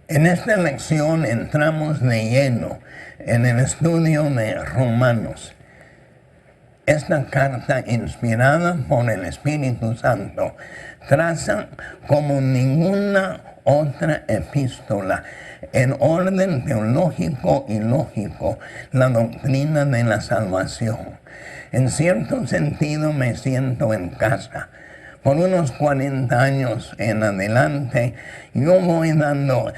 En esta lección entramos de lleno en el estudio de Romanos. Esta carta, inspirada por el Espíritu Santo, traza como ninguna otra epístola en orden teológico y lógico la doctrina de la salvación. En cierto sentido me siento en casa. Por unos 40 años en adelante yo voy dando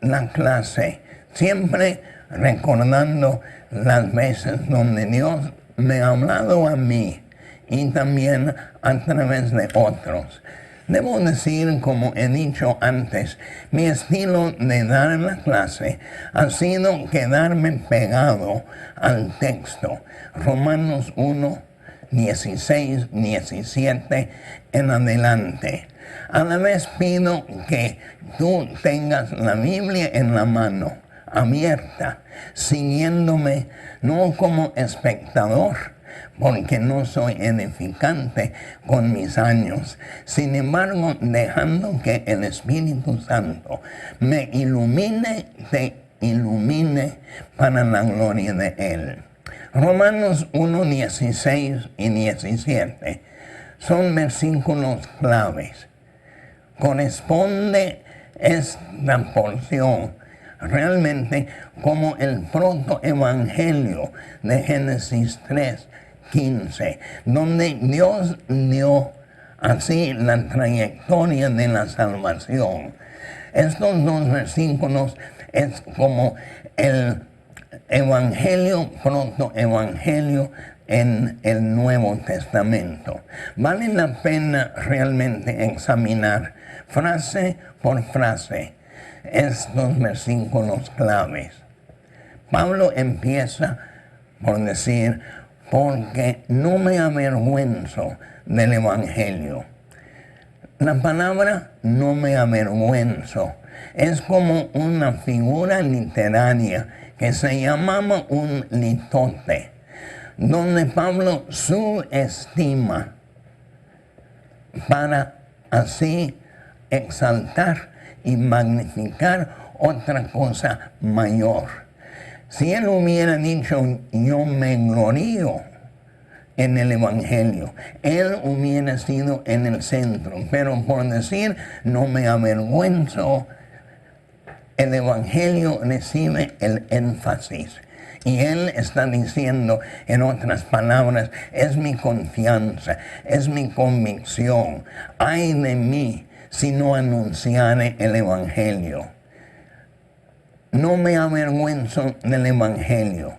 la clase, siempre recordando las veces donde Dios me ha hablado a mí y también a través de otros. Debo decir, como he dicho antes, mi estilo de dar la clase ha sido quedarme pegado al texto. Romanos 1, 16, 17 en adelante. A la vez pido que tú tengas la Biblia en la mano, abierta, siguiéndome no como espectador, porque no soy edificante con mis años, sin embargo dejando que el Espíritu Santo me ilumine, te ilumine para la gloria de Él. Romanos 1, 16 y 17 son versículos claves. Corresponde esta porción realmente como el protoevangelio de Génesis 3, 15, donde Dios dio así la trayectoria de la salvación. Estos dos versículos es como el evangelio, protoevangelio en el Nuevo Testamento. Vale la pena realmente examinar frase por frase estos versículos claves. Pablo empieza por decir, porque no me avergüenzo del evangelio. La palabra no me avergüenzo es como una figura literaria que se llamaba un litote, donde Pablo subestima para así exaltar y magnificar otra cosa mayor. Si él hubiera dicho, yo me glorío en el evangelio, él hubiera sido en el centro, pero por decir, no me avergüenzo, el evangelio recibe el énfasis. Y él está diciendo, en otras palabras, es mi confianza, es mi convicción. Ay de mí si no anunciare el evangelio. No me avergüenzo del evangelio.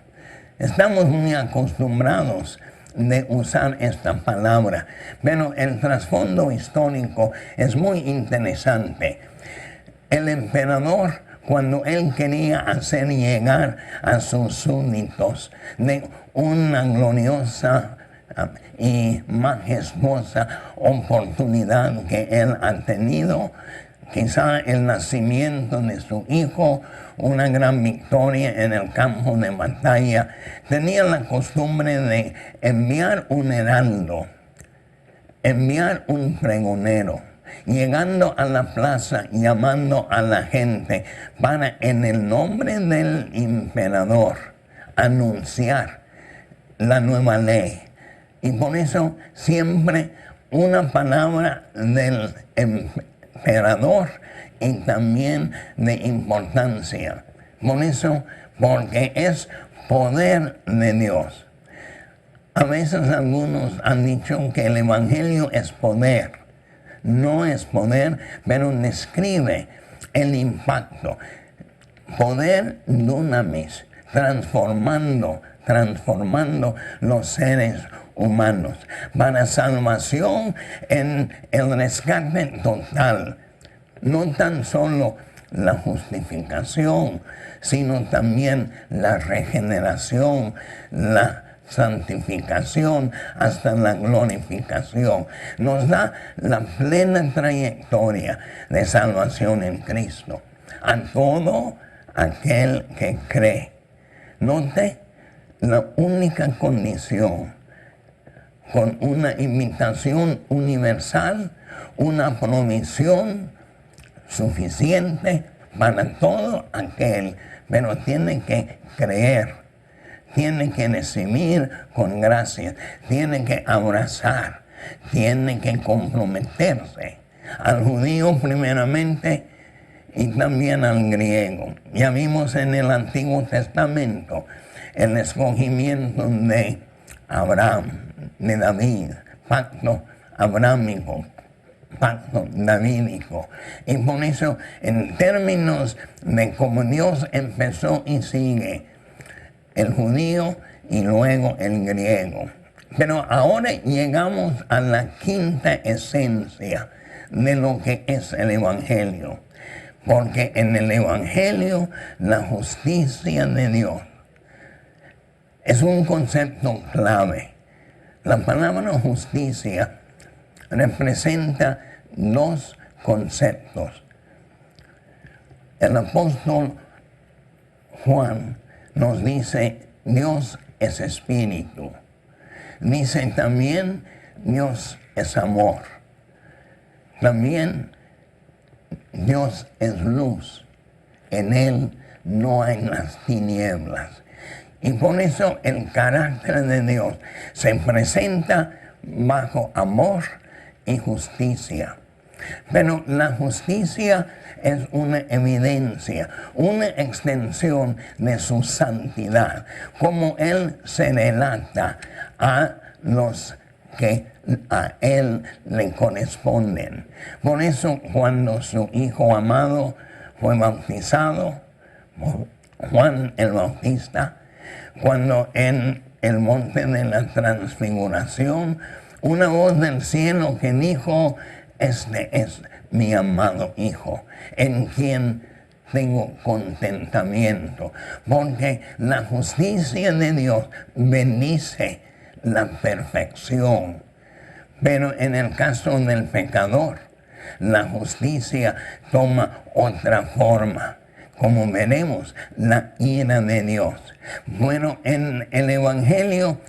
Estamos muy acostumbrados de usar esta palabra, pero el trasfondo histórico es muy interesante. El emperador, cuando él quería hacer llegar a sus súbditos de una gloriosa y majestuosa oportunidad que él ha tenido, quizá el nacimiento de su hijo, una gran victoria en el campo de batalla, tenía la costumbre de enviar un heraldo, enviar un pregonero, llegando a la plaza, llamando a la gente para, en el nombre del emperador, anunciar la nueva ley. Y por eso siempre una palabra del emperador y también de importancia. Por eso, porque es poder de Dios. A veces algunos han dicho que el evangelio es poder. No es poder, pero describe el impacto. Poder dunamis, transformando los seres humanos para salvación en el rescate total. No tan solo la justificación, sino también la regeneración, la santificación hasta la glorificación. Nos da la plena trayectoria de salvación en Cristo a todo aquel que cree. Note la única condición, con una invitación universal, una provisión suficiente para todo aquel, pero tiene que creer, tiene que recibir con gracia, tiene que abrazar, tiene que comprometerse al judío primeramente y también al griego. Ya vimos en el Antiguo Testamento el escogimiento de Abraham, de David, pacto abrámico, pacto davídico. Y por eso, en términos de cómo Dios empezó y sigue, el judío y luego el griego. Pero ahora llegamos a la quinta esencia de lo que es el Evangelio. Porque en el Evangelio la justicia de Dios es un concepto clave. La palabra justicia representa dos conceptos. El apóstol Juan nos dice, Dios es espíritu. Dice también, Dios es amor. También, Dios es luz. En Él no hay las tinieblas. Y por eso el carácter de Dios se presenta bajo amor y justicia. Pero la justicia es una evidencia, una extensión de su santidad, como Él se relata a los que a Él le corresponden. Por eso cuando su Hijo amado fue bautizado, Juan el Bautista, cuando en el monte de la transfiguración, una voz del cielo que dijo, este es mi amado Hijo, en quien tengo contentamiento, porque la justicia de Dios bendice la perfección. Pero en el caso del pecador, la justicia toma otra forma. Como veremos, la ira de Dios. Bueno, en el Evangelio,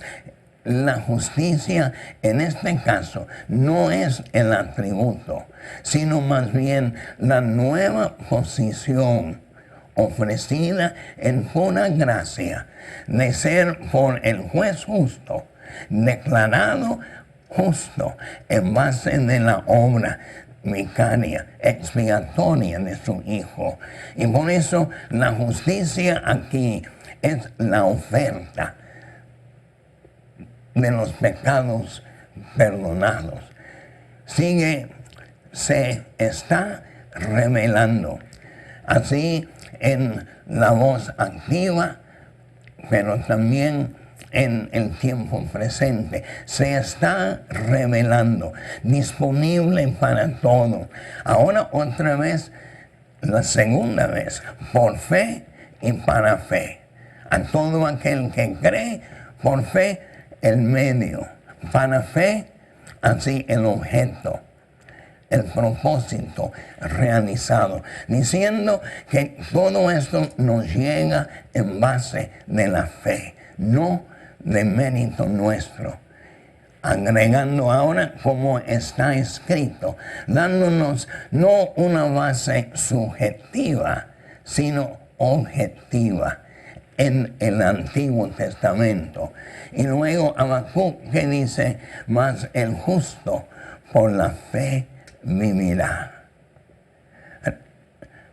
la justicia en este caso no es el atributo, sino más bien la nueva posición ofrecida en pura gracia de ser por el juez justo, declarado justo en base de la obra vicaria, expiatoria de su Hijo. Y por eso la justicia aquí es la oferta de los pecados perdonados. Se está revelando así en la voz activa, pero también en el tiempo presente. Se está revelando, disponible para todo. Ahora otra vez, la segunda vez, por fe y para fe. A todo aquel que cree, por fe, el medio, para fe, así el objeto, el propósito realizado, diciendo que todo esto nos llega en base de la fe, no de mérito nuestro. Agregando ahora como está escrito, dándonos no una base subjetiva, sino objetiva en el Antiguo Testamento. Y luego Habacuc que dice, mas el justo por la fe vivirá.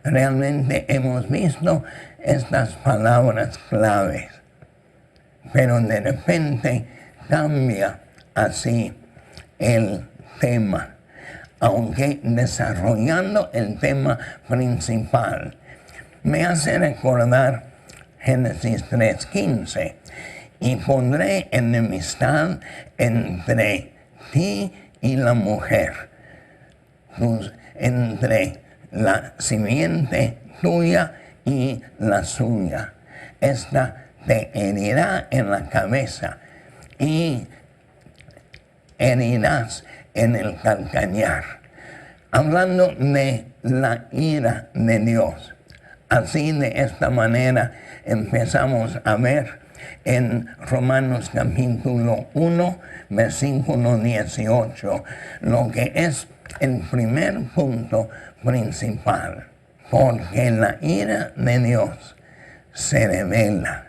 Realmente hemos visto estas palabras claves, pero de repente cambia así el tema, aunque desarrollando el tema principal. Me hace recordar Génesis 3:15, y pondré enemistad entre ti y la mujer, entre la simiente tuya y la suya. Esta te herirá en la cabeza y herirás en el calcañar. Hablando de la ira de Dios. Así de esta manera empezamos a ver en Romanos capítulo 1, versículo 18, lo que es el primer punto principal. porque la ira de Dios se revela.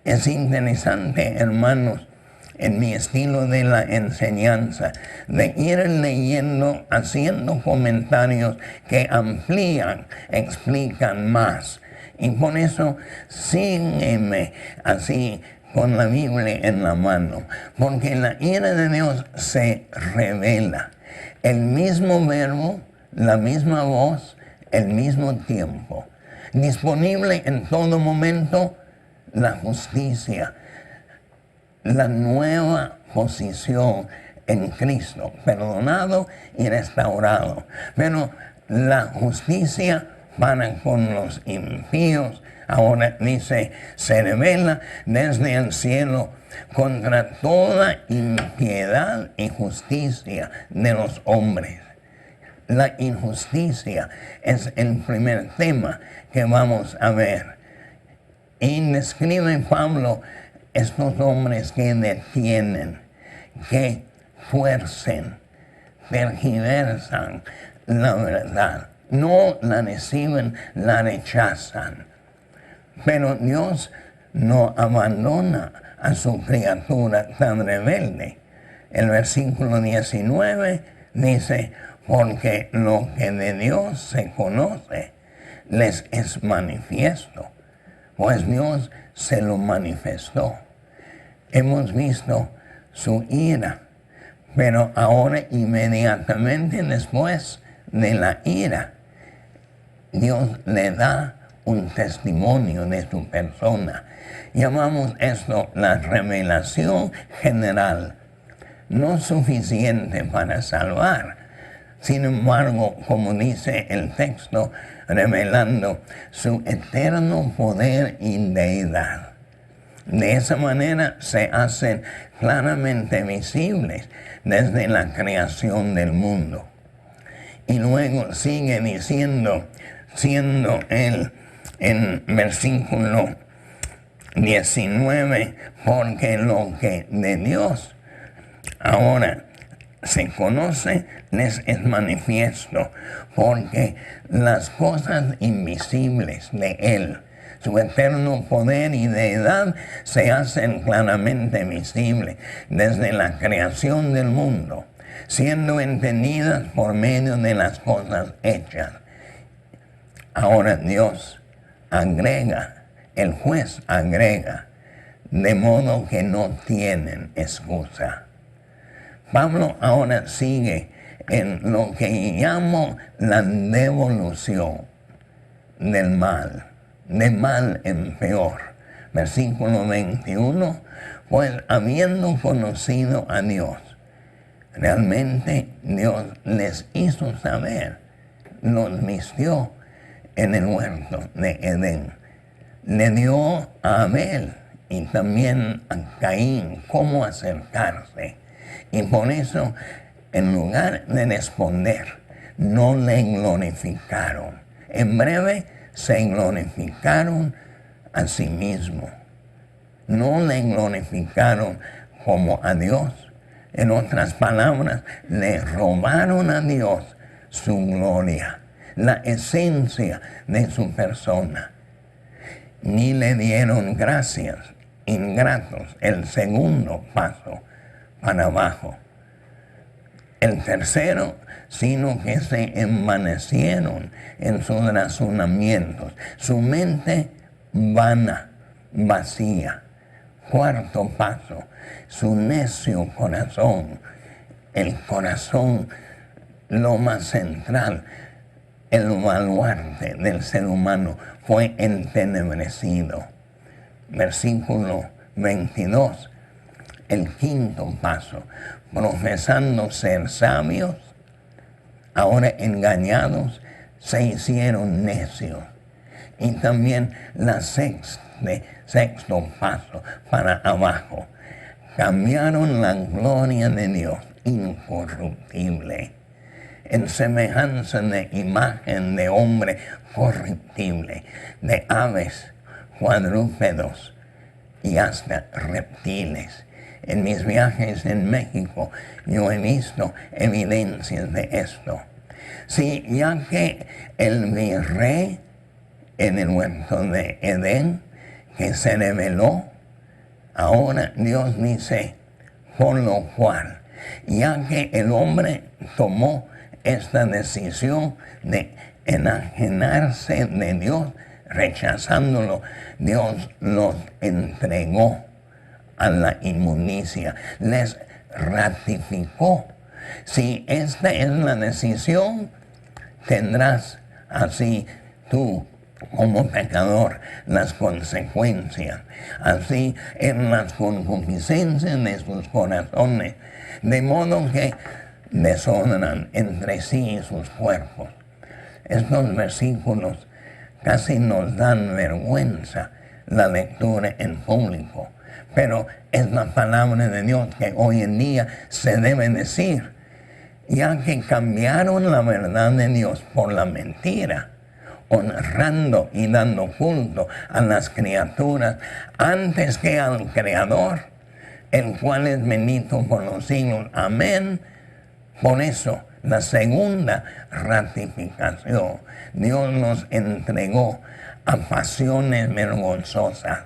Es interesante, hermanos, en mi estilo de la enseñanza, de ir leyendo, haciendo comentarios que amplían, explican más. Y por eso sígueme así con la Biblia en la mano, porque la ira de Dios se revela. El mismo verbo, la misma voz, el mismo tiempo. Disponible en todo momento la justicia, la nueva posición en Cristo, perdonado y restaurado. Pero la justicia para con los impíos, ahora dice, se revela desde el cielo contra toda impiedad y justicia de los hombres. La injusticia es el primer tema que vamos a ver. Y describe Pablo estos hombres que detienen, que fuercen, tergiversan la verdad. No la reciben, la rechazan. Pero Dios no abandona a su criatura tan rebelde. El versículo 19 dice, porque lo que de Dios se conoce les es manifiesto, pues Dios se lo manifestó. Hemos visto su ira, pero ahora inmediatamente después de la ira, Dios le da un testimonio de su persona. Llamamos esto la revelación general, no suficiente para salvar. Sin embargo, como dice el texto, revelando su eterno poder y deidad. De esa manera se hacen claramente visibles desde la creación del mundo. Y luego sigue diciendo, siendo él en versículo 19, porque lo que de Dios ahora se conoce les es manifiesto, porque las cosas invisibles de Él, su eterno poder y deidad, se hacen claramente visibles desde la creación del mundo, siendo entendidas por medio de las cosas hechas. Ahora Dios agrega, el juez agrega, de modo que no tienen excusa. Pablo ahora sigue en lo que llamo la devolución del mal, de mal en peor. Versículo 21, pues habiendo conocido a Dios, realmente Dios les hizo saber, los vistió en el huerto de Edén. Le dio a Abel y también a Caín cómo acercarse. Y por eso, en lugar de responder, no le glorificaron. En breve, se glorificaron a sí mismos. No le glorificaron como a Dios. En otras palabras, le robaron a Dios su gloria, la esencia de su persona. Ni le dieron gracias, ingratos, el segundo paso para abajo. El tercero, sino que se envanecieron en sus razonamientos, su mente vana, vacía. Cuarto paso, su necio corazón, el corazón, lo más central, el baluarte del ser humano, fue entenebrecido. Versículo 22, el quinto paso, profesando ser sabios, ahora engañados, se hicieron necios. Y también la sexto paso para abajo, cambiaron la gloria de Dios incorruptible en semejanza de imagen de hombre corruptible, de aves, cuadrúpedos y hasta reptiles. En mis viajes en México yo he visto evidencias de esto. Sí, ya que el virrey en el huerto de Edén, que se reveló, ahora Dios dice, por lo cual, ya que el hombre tomó esta decisión de enajenarse de Dios, rechazándolo, Dios los entregó a la inmundicia, les ratificó. Si esta es la decisión, tendrás así tú como pecador las consecuencias, así en las concupiscencias de sus corazones, de modo que deshonran entre sí sus cuerpos. Estos versículos casi nos dan vergüenza la lectura en público, pero es la palabra de Dios que hoy en día se debe decir, ya que cambiaron la verdad de Dios por la mentira, honrando y dando culto a las criaturas antes que al Creador, el cual es bendito por los siglos. Amén. Por eso, la segunda ratificación, Dios nos entregó a pasiones vergonzosas,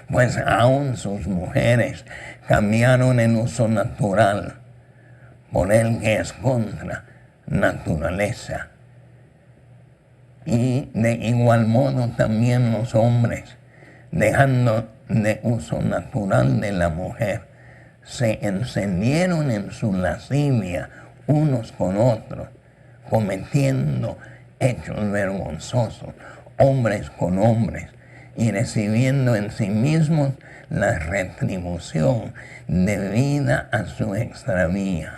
pues aún sus mujeres cambiaron el uso natural por el que es contra naturaleza. Y de igual modo también los hombres, dejando de uso natural de la mujer, se encendieron en su lascivia unos con otros, cometiendo hechos vergonzosos, hombres con hombres, y recibiendo en sí mismos la retribución debida a su extravío.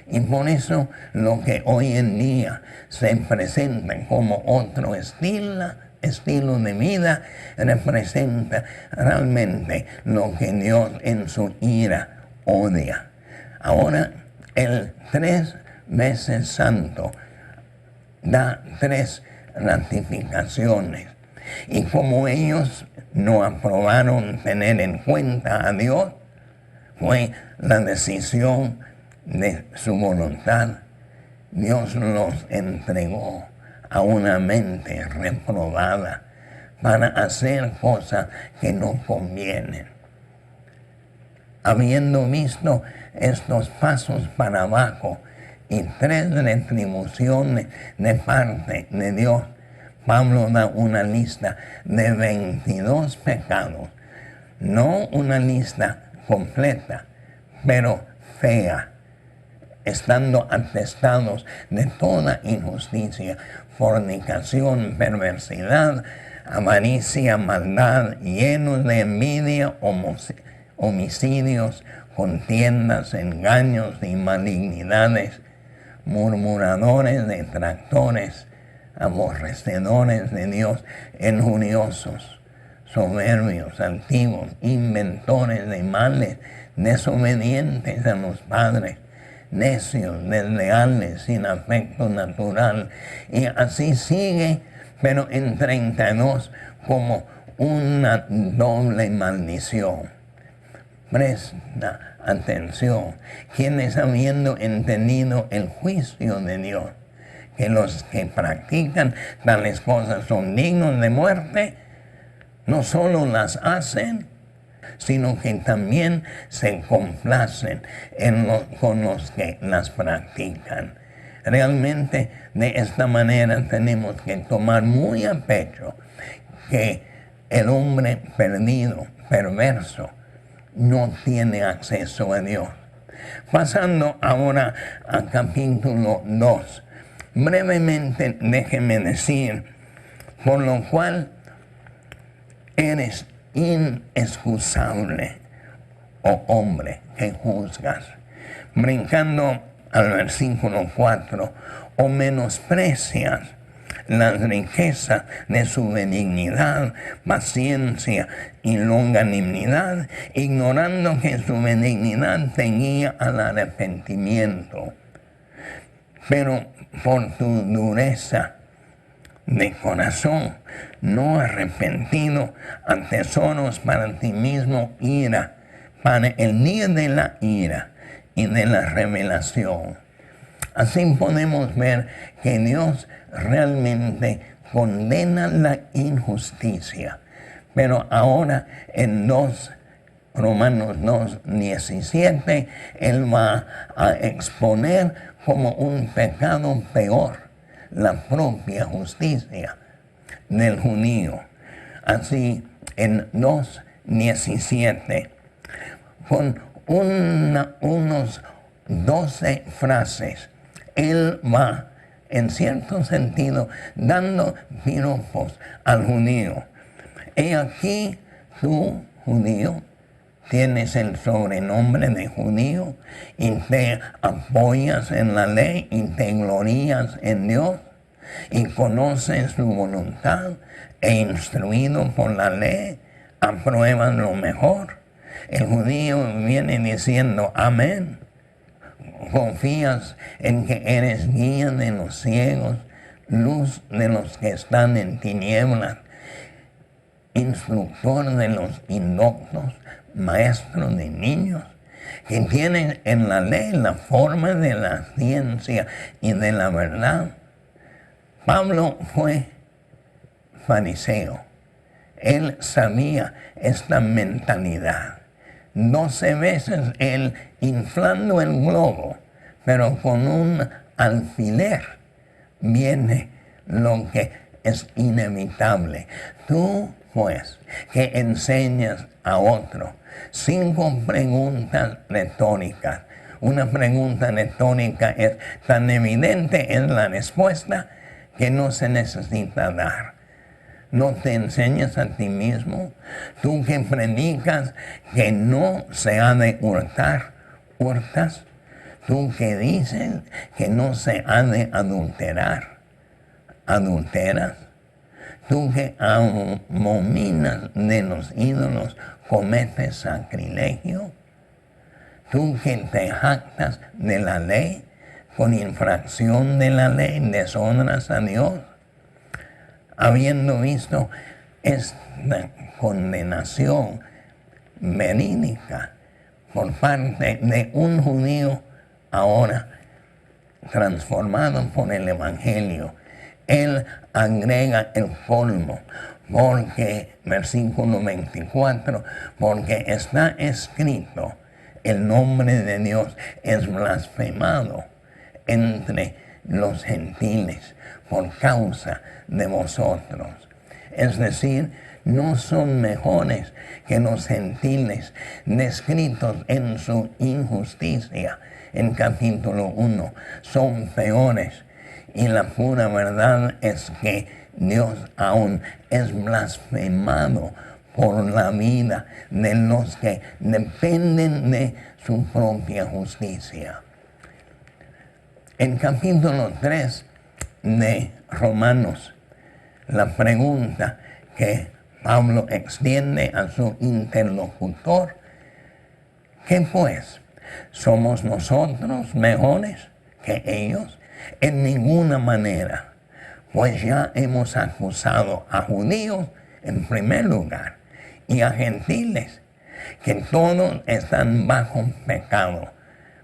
Y por eso lo que hoy en día se presenta como otro estilo de vida, representa realmente lo que Dios en su ira odia. Ahora, el 3 veces santo da 3 ratificaciones. Y como ellos no aprobaron tener en cuenta a Dios, fue la decisión de su voluntad, Dios los entregó a una mente reprobada para hacer cosas que no convienen. Habiendo visto estos pasos para abajo y 3 retribuciones de parte de Dios, Pablo da una lista de 22 pecados, no una lista completa, pero fea, estando atestados de toda injusticia, fornicación, perversidad, avaricia, maldad, llenos de envidia, homicidios, contiendas, engaños y malignidades, murmuradores, detractores, aborrecedores de Dios, injuriosos, soberbios, altivos, inventores de males, desobedientes a los padres, necios, desleales, sin afecto natural. Y así sigue, pero en 32 como una doble maldición. Presta atención, quienes habiendo entendido el juicio de Dios, que los que practican tales cosas son dignos de muerte, no solo las hacen, sino que también se complacen con los que las practican. Realmente de esta manera tenemos que tomar muy a pecho que el hombre perdido, perverso, no tiene acceso a Dios. Pasando ahora al capítulo 2. Brevemente déjeme decir, por lo cual eres inexcusable, oh hombre, que juzgas. Brincando al versículo 4, o menosprecias las riquezas de su benignidad, paciencia y longanimidad, ignorando que su benignidad te guía al arrepentimiento. Pero por tu dureza de corazón, no arrepentido, atesoros para ti mismo ira, para el día de la ira y de la revelación, Así podemos ver que Dios realmente condena la injusticia. Pero ahora en Romanos 2:17, Él va a exponer como un pecado peor la propia justicia del judío. Así en 2:17, con unos 12 frases, Él va, en cierto sentido, dando piropos al judío. He aquí, tú, judío, tienes el sobrenombre de judío y te apoyas en la ley y te glorías en Dios y conoces su voluntad e instruido por la ley, apruebas lo mejor. El judío viene diciendo amén. Confías en que eres guía de los ciegos, luz de los que están en tinieblas, instructor de los indoctos, maestro de niños, que tienen en la ley la forma de la ciencia y de la verdad. Pablo fue fariseo. Él sabía esta mentalidad. 12 veces él inflando el globo, pero con un alfiler viene lo que es inevitable. Tú, pues, que enseñas a otro 5 preguntas retóricas. Una pregunta retórica es tan evidente en la respuesta que no se necesita dar. ¿No te enseñas a ti mismo? Tú que predicas que no se ha de hurtar, hurtas. Tú que dices que no se ha de adulterar, adulteras. Tú que abominas de los ídolos, cometes sacrilegio. Tú que te jactas de la ley, con infracción de la ley deshonras a Dios. Habiendo visto esta condenación verídica por parte de un judío ahora transformado por el Evangelio, él agrega el colmo, porque, versículo 24, porque está escrito, el nombre de Dios es blasfemado entre los gentiles por causa de vosotros. Es decir, no son mejores que los gentiles descritos en su injusticia en capítulo 1. Son peores. Y la pura verdad es que Dios aún es blasfemado por la vida de los que dependen de su propia justicia. En capítulo 3 de Romanos, la pregunta que Pablo extiende a su interlocutor, ¿qué pues? ¿Somos nosotros mejores que ellos? En ninguna manera, pues ya hemos acusado a judíos en primer lugar y a gentiles, que todos están bajo pecado,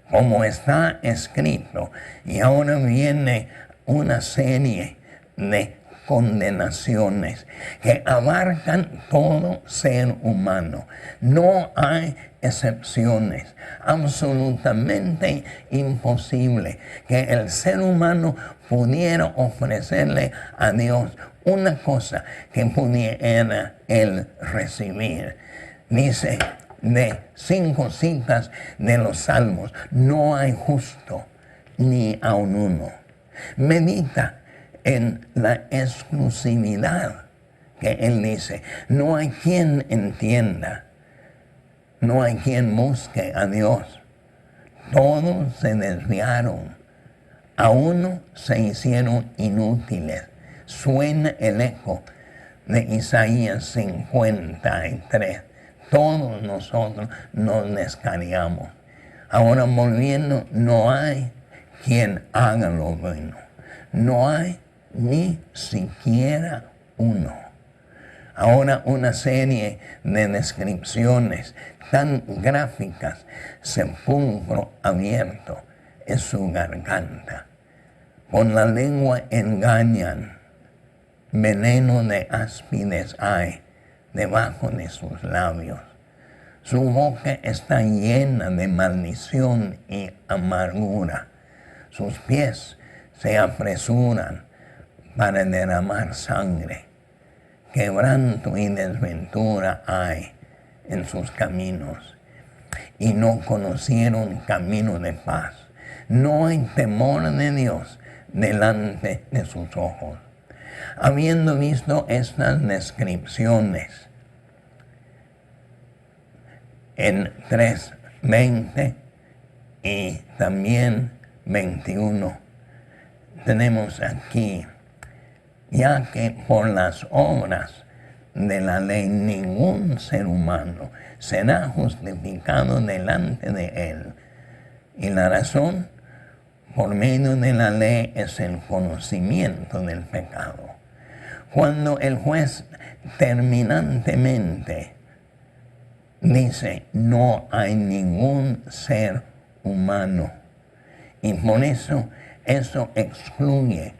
como está escrito, y ahora viene una serie de condenaciones que abarcan todo ser humano. No hay excepciones. Absolutamente imposible que el ser humano pudiera ofrecerle a Dios una cosa que pudiera él recibir. Dice de 5 citas de los Salmos, no hay justo ni aun uno. Medita en la exclusividad que él dice. No hay quien entienda, no hay quien busque a Dios. Todos se desviaron, a uno se hicieron inútiles. Suena el eco de Isaías 53. Todos nosotros nos descarriamos. Ahora volviendo, no hay quien haga lo bueno. No hay ni siquiera uno. Ahora una serie de descripciones tan gráficas, sepulcro abierto, es su garganta. Con la lengua engañan, veneno de áspides hay debajo de sus labios. Su boca está llena de maldición y amargura. Sus pies se apresuran para derramar sangre. Quebranto y desventura hay en sus caminos, y no conocieron camino de paz. No hay temor de Dios delante de sus ojos. Habiendo visto estas descripciones en 3:20 y también 21, tenemos aquí, ya que por las obras de la ley ningún ser humano será justificado delante de él. Y la razón, por medio de la ley, es el conocimiento del pecado. Cuando el juez terminantemente dice, no hay ningún ser humano, y por eso excluye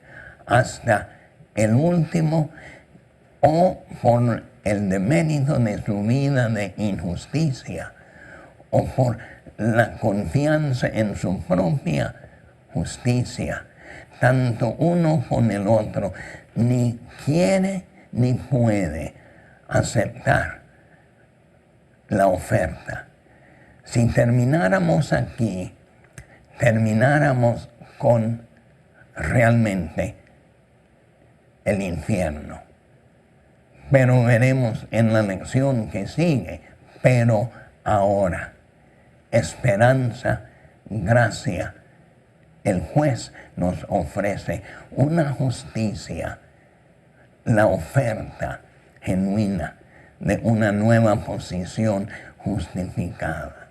hasta el último, o por el demérito de su vida de injusticia, o por la confianza en su propia justicia. Tanto uno con el otro ni quiere ni puede aceptar la oferta. Si termináramos aquí, termináramos con realmente el infierno. Pero veremos en la lección que sigue, pero ahora, esperanza, gracia. El juez nos ofrece una justicia, la oferta genuina de una nueva posición justificada.